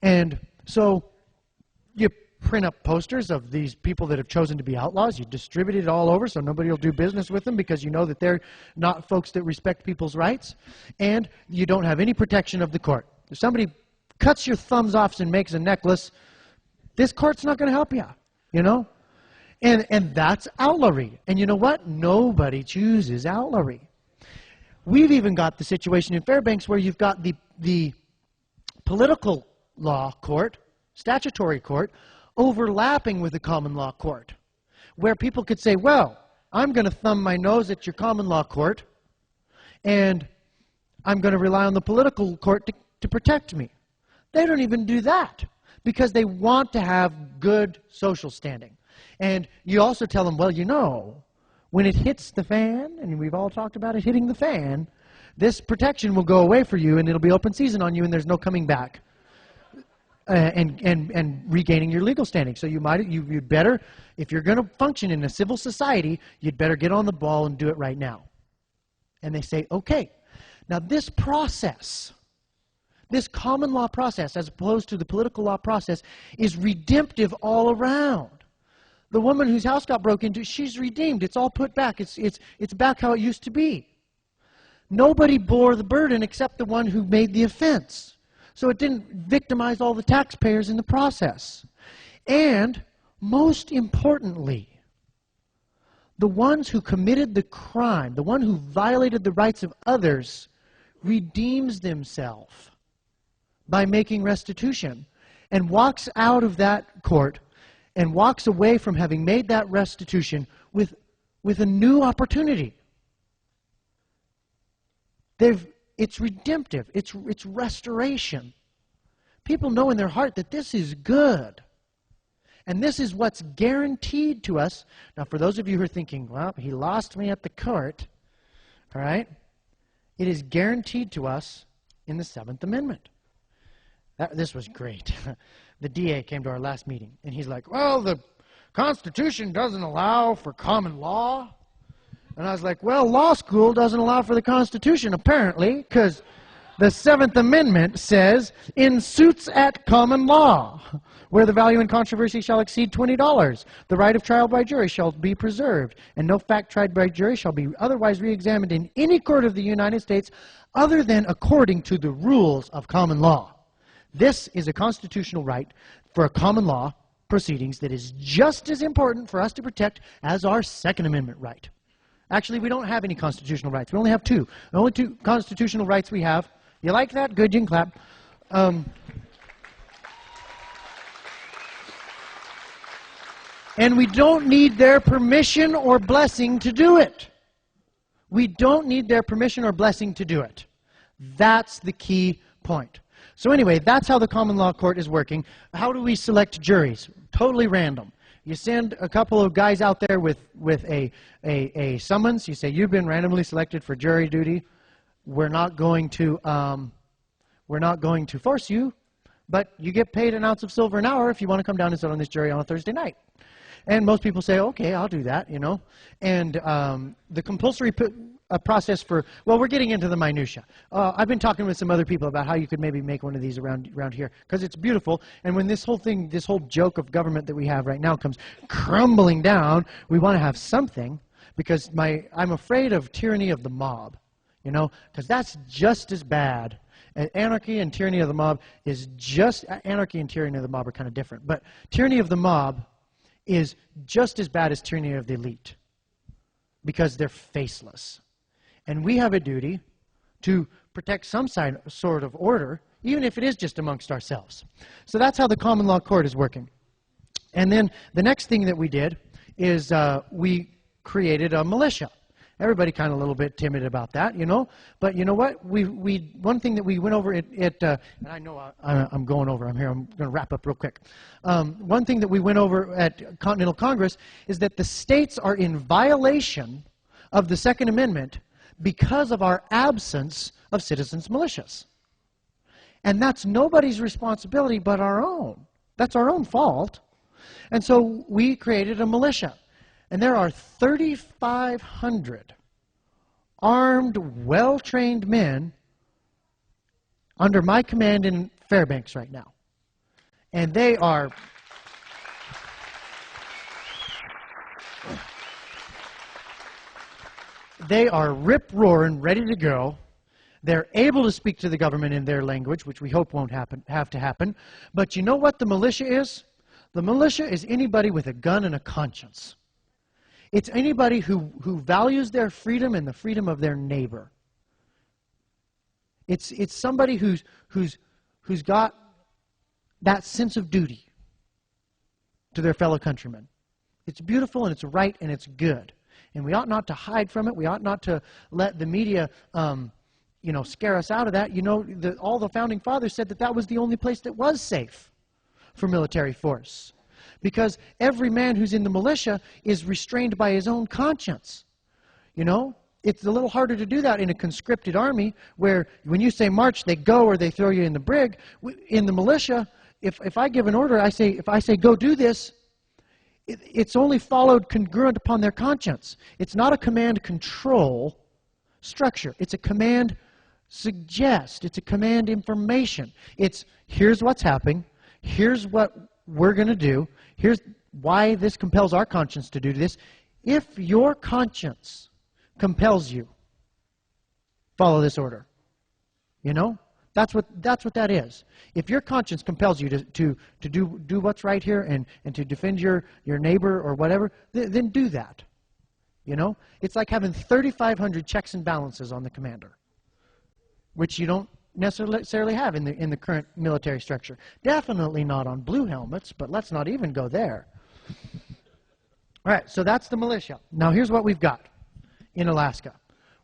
And so you print up posters of these people that have chosen to be outlaws. You distribute it all over so nobody will do business with them because you know that they're not folks that respect people's rights. And you don't have any protection of the court. If somebody cuts your thumbs off and makes a necklace, this court's not going to help you, you know? And that's outlawry. And you know what? Nobody chooses outlawry. We've even got the situation in Fairbanks where you've got the political law court, statutory court, overlapping with the common law court, where people could say, well, I'm going to thumb my nose at your common law court, and I'm going to rely on the political court to protect me. They don't even do that because they want to have good social standing. And you also tell them, well, you know, when it hits the fan, and we've all talked about it hitting the fan, this protection will go away for you, and it'll be open season on you, and there's no coming back and regaining your legal standing. So you'd better, if you're going to function in a civil society, you'd better get on the ball and do it right now. And they say, okay. Now this process, this common law process, as opposed to the political law process, is redemptive all around. The woman whose house got broke into, she's redeemed. It's all put back. It's back how it used to be. Nobody bore the burden except the one who made the offense. So it didn't victimize all the taxpayers in the process. And most importantly, the ones who committed the crime, the one who violated the rights of others, redeems themselves by making restitution and walks out of that court and walks away from having made that restitution with a new opportunity. It's redemptive. It's restoration. People know in their heart that this is good. And this is what's guaranteed to us. Now, for those of you who are thinking, well, he lost me at the court, all right? It is guaranteed to us in the 7th Amendment. This was great. The DA came to our last meeting, and he's like, well, the Constitution doesn't allow for common law. And I was like, well, law school doesn't allow for the Constitution, apparently, because the 7th Amendment says, in suits at common law, where the value in controversy shall exceed $20, the right of trial by jury shall be preserved, and no fact tried by jury shall be otherwise re-examined in any court of the United States other than according to the rules of common law. This is a constitutional right for a common law proceedings that is just as important for us to protect as our Second Amendment right. Actually, we don't have any constitutional rights. We only have two. The only two constitutional rights we have. You like that? Good, you can clap. And we don't need their permission or blessing to do it. We don't need their permission or blessing to do it. That's the key point. So anyway, that's how the common law court is working. How do we select juries? Totally random. You send a couple of guys out there with a summons. You say, you've been randomly selected for jury duty. We're not going to force you, but you get paid an ounce of silver an hour if you want to come down and sit on this jury on a Thursday night. And most people say, okay, I'll do that, you know. And the compulsory process for, well, we're getting into the minutia. I've been talking with some other people about how you could maybe make one of these around here, because it's beautiful. And when this whole thing, this whole joke of government that we have right now comes crumbling down, we want to have something, because I'm afraid of tyranny of the mob, you know, because that's just as bad. And anarchy and tyranny of the mob is just, anarchy and tyranny of the mob are kind of different, but tyranny of the mob is just as bad as tyranny of the elite, because they're faceless. And we have a duty to protect some sort of order, even if it is just amongst ourselves. So that's how the common law court is working. And then the next thing that we did is we created a militia. Everybody kind of a little bit timid about that, you know. But you know what? One thing that we went over and I know I'm going over. I'm here. I'm going to wrap up real quick. One thing that we went over at Continental Congress is that the states are in violation of the Second Amendment because of our absence of citizens' militias. And that's nobody's responsibility but our own. That's our own fault. And so we created a militia. And there are 3,500 armed, well-trained men under my command in Fairbanks right now. And they are rip-roaring, ready to go. They're able to speak to the government in their language, which we hope won't have to happen. But you know what the militia is? The militia is anybody with a gun and a conscience. It's anybody who values their freedom and the freedom of their neighbor. It's somebody who's got that sense of duty to their fellow countrymen. It's beautiful and it's right and it's good. And we ought not to hide from it. We ought not to let the media scare us out of that. All the founding fathers said that was the only place that was safe for military force. Because every man who's in the militia is restrained by his own conscience. It's a little harder to do that in a conscripted army where when you say march, they go or they throw you in the brig. In the militia, if I give an order, if I say go do this, it's only followed congruent upon their conscience. It's not a command control structure. It's a command suggest. It's a command information. It's here's what's happening. Here's what we're going to do. Here's why this compels our conscience to do this. If your conscience compels you, follow this order. That's what that is. If your conscience compels you to do what's right here and to defend your neighbor or whatever, then do that. It's like having 3,500 checks and balances on the commander, which you don't necessarily have in the current military structure. Definitely not on blue helmets, but let's not even go there. All right, so that's the militia. Now here's what we've got in Alaska.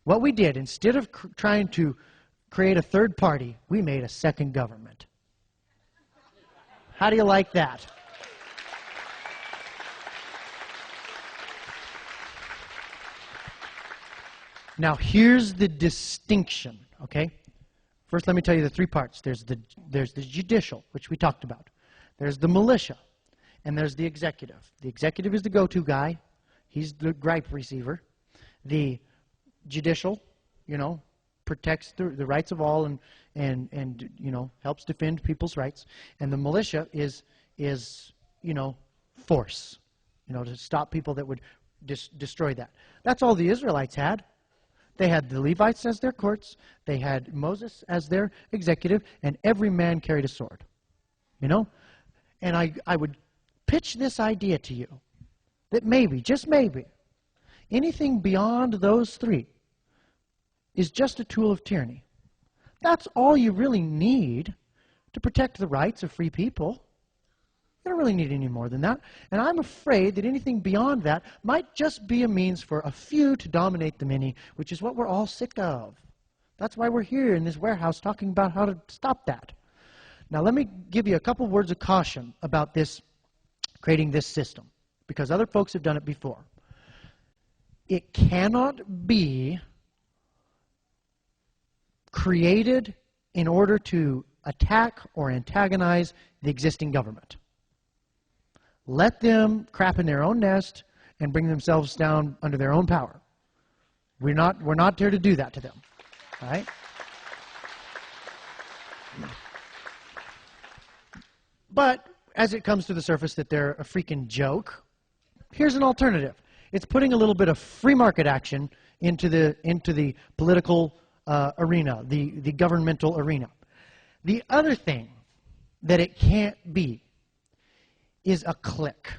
What we did, instead of trying to create a third party, we made a second government. How do you like that? Now here's the distinction, okay? First, let me tell you the three parts. There's the judicial, which we talked about. There's the militia, and there's the executive. The executive is the go-to guy. He's the gripe receiver. The judicial, protects the rights of all and helps defend people's rights. And the militia is force, to stop people that would destroy that. That's all the Israelites had. They had the Levites as their courts. They had Moses as their executive, and every man carried a sword. And I would pitch this idea to you that maybe, just maybe, anything beyond those three is just a tool of tyranny. That's all you really need to protect the rights of free people. You don't really need any more than that. And I'm afraid that anything beyond that might just be a means for a few to dominate the many, which is what we're all sick of. That's why we're here in this warehouse talking about how to stop that. Now let me give you a couple words of caution about this, creating this system, because other folks have done it before. It cannot be created in order to attack or antagonize the existing government. Let them crap in their own nest and bring themselves down under their own power. We're not there to do that to them. All right? But as it comes to the surface that they're a freaking joke, here's an alternative. It's putting a little bit of free market action into the political arena, the governmental arena. The other thing that it can't be is a clique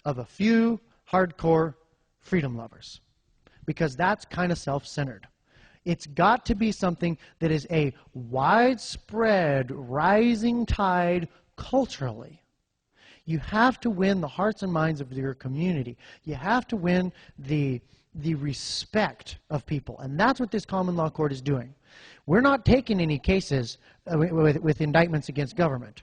of a few hardcore freedom lovers, because that's kind of self-centered. It's got to be something that is a widespread rising tide culturally. You have to win the hearts and minds of your community. You have to win the respect of people. And that's what this common law court is doing. We're not taking any cases with indictments against government.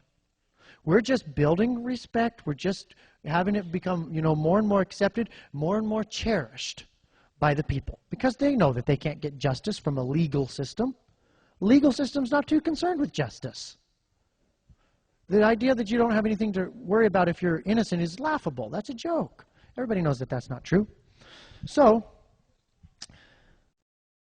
We're just building respect. We're just having it become, more and more accepted, more and more cherished by the people, because they know that they can't get justice from a legal system. Legal system's not too concerned with justice. The idea that you don't have anything to worry about if you're innocent is laughable. That's a joke. Everybody knows that that's not true. So